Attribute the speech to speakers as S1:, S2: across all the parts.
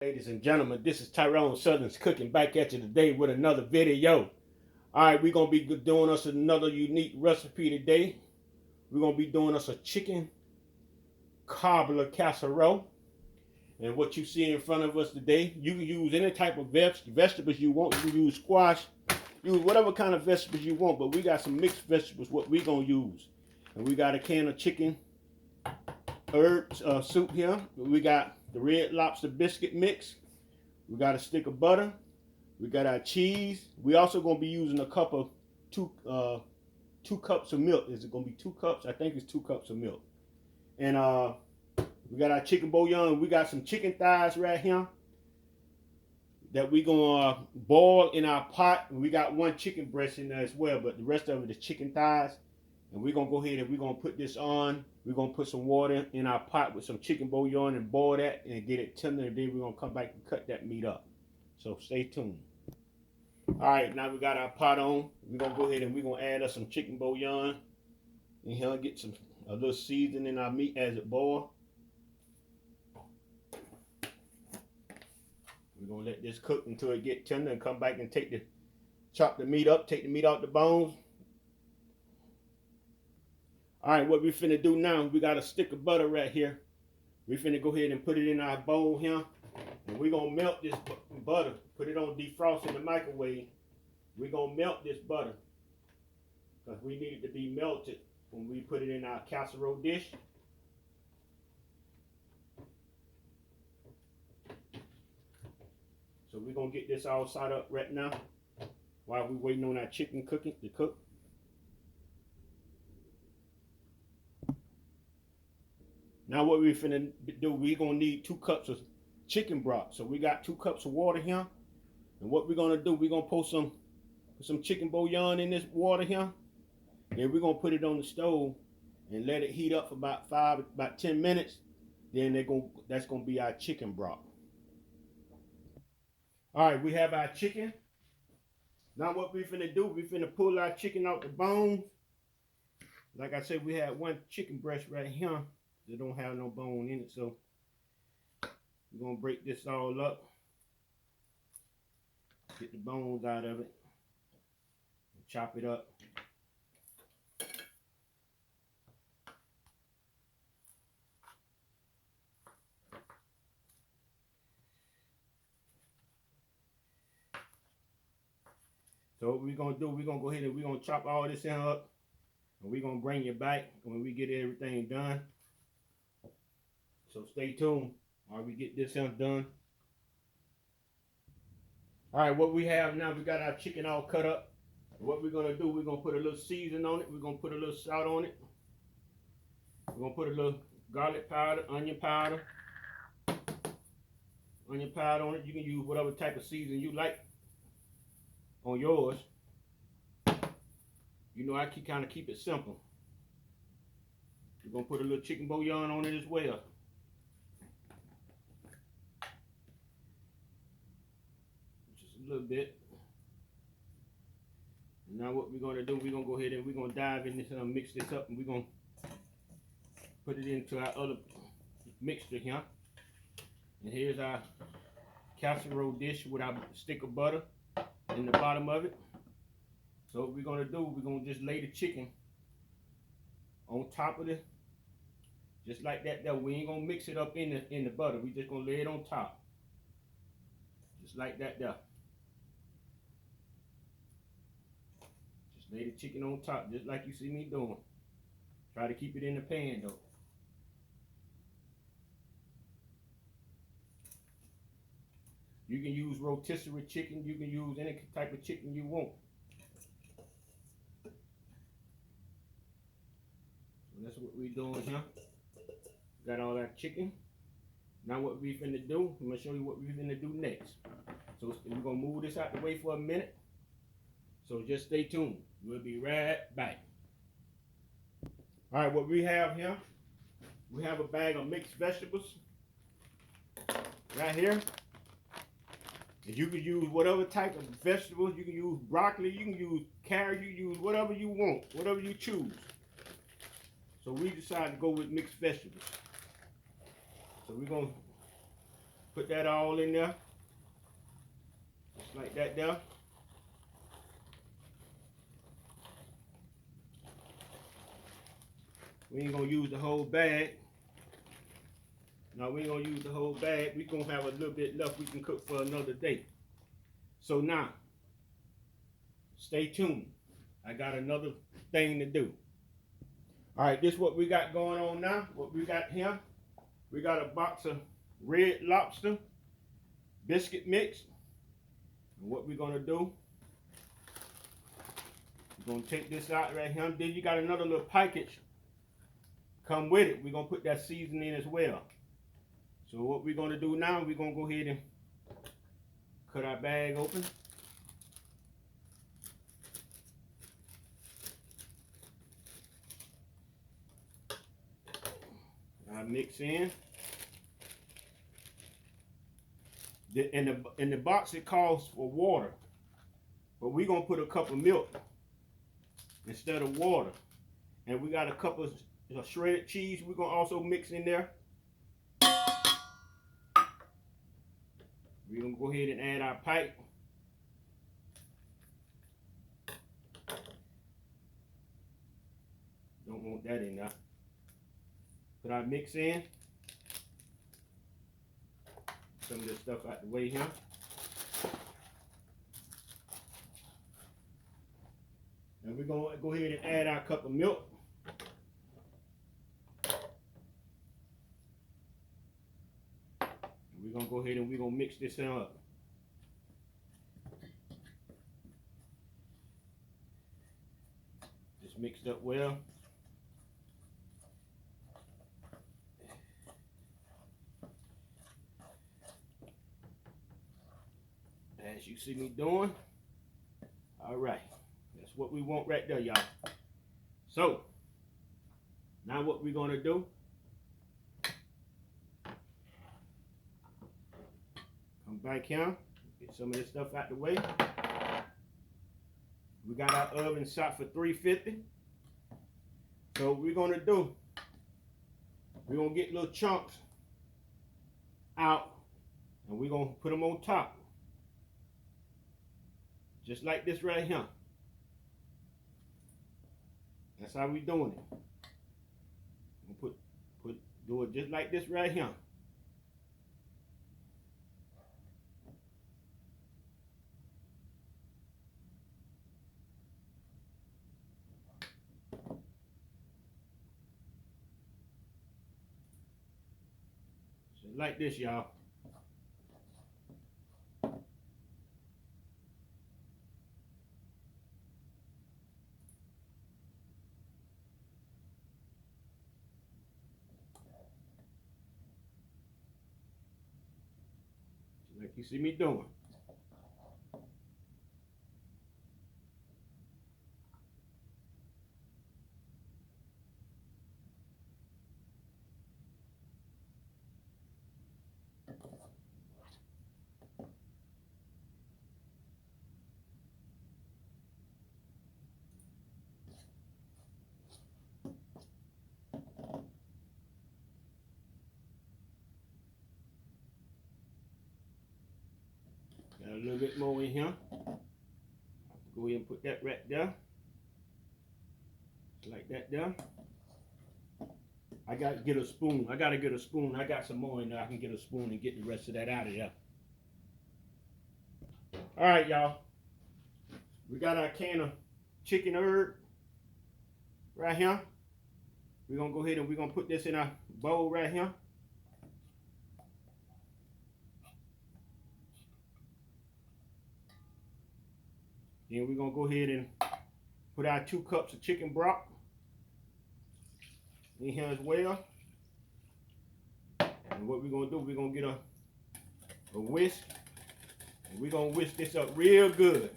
S1: Ladies and gentlemen, this is Tyron'e Southern's Cooking back at you today with another video. Alright, we're going to be doing us another unique recipe today. We're going to be doing us a chicken cobbler casserole. And what you see in front of us today, you can use any type of vegetables you want. You can use squash, use whatever kind of vegetables you want, but we got some mixed vegetables what we're going to use. And we got a can of chicken herbs soup here. We got the red lobster biscuit mix. We got a stick of butter. We got our cheese. We also gonna be using a cup of two cups of milk. Is it gonna be 2 cups? I think it's 2 cups of milk. And we got our chicken bouillon. We got some chicken thighs right here that we gonna boil in our pot. And we got 1 chicken breast in there as well, but the rest of it is chicken thighs. And we're gonna go ahead and we're gonna put this on. We're gonna put some water in our pot with some chicken bouillon and boil that and get it tender. And then we're gonna come back and cut that meat up. So stay tuned. All right, now we got our pot on. We're gonna go ahead and we're gonna add us some chicken bouillon in here, get a little seasoning in our meat as it boils. We're gonna let this cook until it get tender and come back and chop the meat up, take the meat out the bones. All right, what we finna do now, we got a stick of butter right here. We finna go ahead and put it in our bowl here. And we're gonna melt this butter. Put it on defrost in the microwave. We're gonna melt this butter, because we need it to be melted when we put it in our casserole dish. So we're gonna get this all set up right now while we're waiting on our chicken to cook. Now what we finna do, we gonna need 2 cups of chicken broth. So we got 2 cups of water here. And what we're gonna do, we're gonna put some chicken bouillon in this water here. Then we're gonna put it on the stove and let it heat up for about 10 minutes. Then that's gonna be our chicken broth. All right, we have our chicken. Now what we finna do, we finna pull our chicken out the bones. Like I said, we had 1 chicken breast right here. They don't have no bone in it, so we're gonna break this all up, get the bones out of it, and chop it up. So what we're gonna do, we're gonna go ahead and we're gonna chop all this in up, and we're gonna bring you back when we get everything done. So stay tuned while we get this done. All right, what we have now, we got our chicken all cut up. What we're gonna do, we're gonna put a little season on it. We're gonna put a little salt on it. We're gonna put a little garlic powder, onion powder on it. You can use whatever type of season you like on yours. You know, I kind of keep it simple. We're gonna put a little chicken bouillon on it as well. A little bit. And now what we're gonna do, we're gonna go ahead and we're gonna dive in this and mix this up, and we're gonna put it into our other mixture here. And here's our casserole dish with our stick of butter in the bottom of it. So what we're gonna do, we're gonna just lay the chicken on top of it, just like that. There, we ain't gonna mix it up in the butter. We just gonna lay it on top, just like that there. Lay the chicken on top, just like you see me doing. Try to keep it in the pan though. You can use rotisserie chicken. You can use any type of chicken you want. So that's what we're doing here. Got all our chicken. Now what we finna do, I'm gonna show you what we're finna do next. So we're gonna move this out the way for a minute. So just stay tuned. We'll be right back. All right, what we have here, we have a bag of mixed vegetables right here. And you can use whatever type of vegetables. You can use broccoli, you can use carrot, you can use whatever you want, whatever you choose. So we decided to go with mixed vegetables. So we're going to Put that all in there. Just like that there. We ain't gonna use the whole bag. No, we ain't gonna use the whole bag. We gonna have a little bit left we can cook for another day. So now, stay tuned. I got another thing to do. All right, this is what we got going on now. What we got here, we got a box of red lobster biscuit mix. And what we're gonna do, we're gonna take this out right here. Then you got another little package come with it. We're gonna put that seasoning as well. So what we're gonna do now, we're gonna go ahead and cut our bag open. I mix in. In the box it calls for water, but we're gonna put a cup of milk instead of water. And we got a cup of shredded cheese we're gonna also mix in there. We're gonna go ahead and add our pipe. Don't want that in there. Put our mix in. Some of this stuff out the way here. And we're gonna go ahead and add our cup of milk. We're gonna go ahead and we're gonna mix this up. Just mixed up well. As you see me doing. All right, that's what we want right there, y'all. So now what we're gonna do, come back here, get some of this stuff out the way. We got our oven set for 350. So what we're gonna do, we're gonna get little chunks out and we're gonna put them on top. Just like this right here. That's how we doing it. We'll do it just like this right here. Just like this, y'all. Like you see me doing. Got a little bit more in here. Go ahead and put that right there. Like that there. I gotta get a spoon. I got some more in there. I can get a spoon and get the rest of that out of there. All right, y'all. We got our can of chicken herb right here. We're gonna go ahead and we're gonna put this in our bowl right here. Then we're gonna go ahead and put our 2 cups of chicken broth in here as well. And what we're gonna do, we're gonna get a whisk, and we're gonna whisk this up real good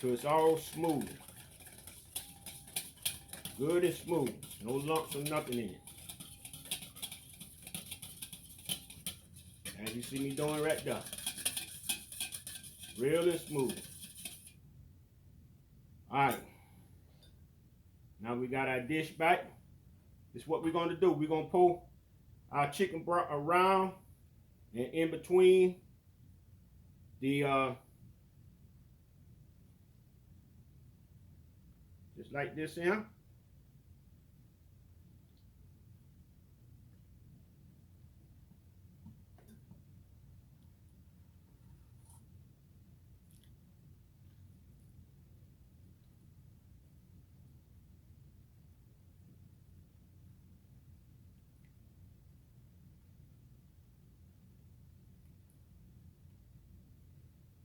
S1: so it's all smooth. Good and smooth. No lumps or nothing in it. As you see me doing right there. Real and smooth. Alright. Now we got our dish back. This is what we're going to do. We're going to pour our chicken broth around And in between the just like this here.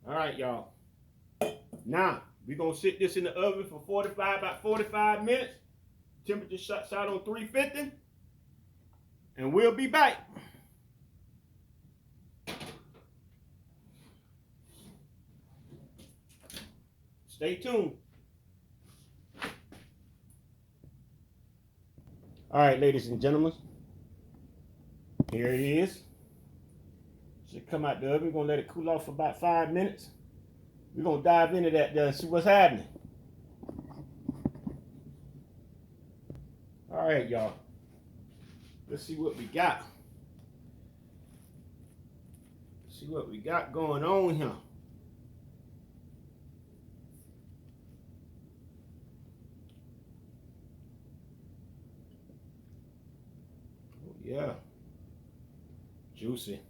S1: All right, y'all. Now, we're going to sit this in the oven for about 45 minutes. Temperature set on 350. And we'll be back. Stay tuned. All right, ladies and gentlemen. Here it is. Should come out the oven. We're going to let it cool off for about 5 minutes. We're going to dive into that and see what's happening. All right, y'all. Let's see what we got. See what we got going on here. Oh, yeah. Juicy.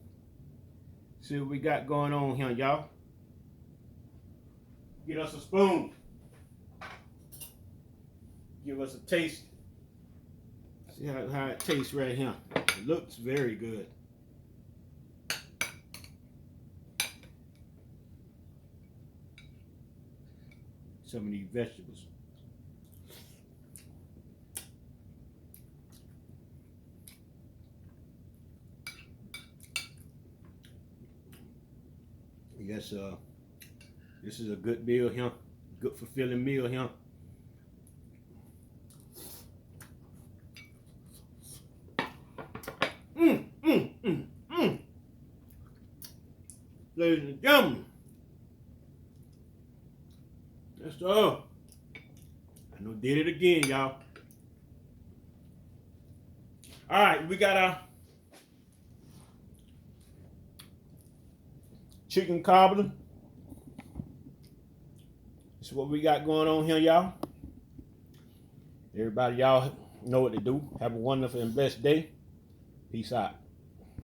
S1: See what we got going on here, y'all. Get us a spoon. Give us a taste. See how it tastes right here. It looks very good. Some of these vegetables. Yes, this is a good meal here. Good fulfilling meal here. Ladies and gentlemen, that's all. I know did it again, y'all. All right, we got our chicken cobbler. This is what we got going on here, y'all. Everybody, y'all know what to do. Have a wonderful and blessed day. Peace out.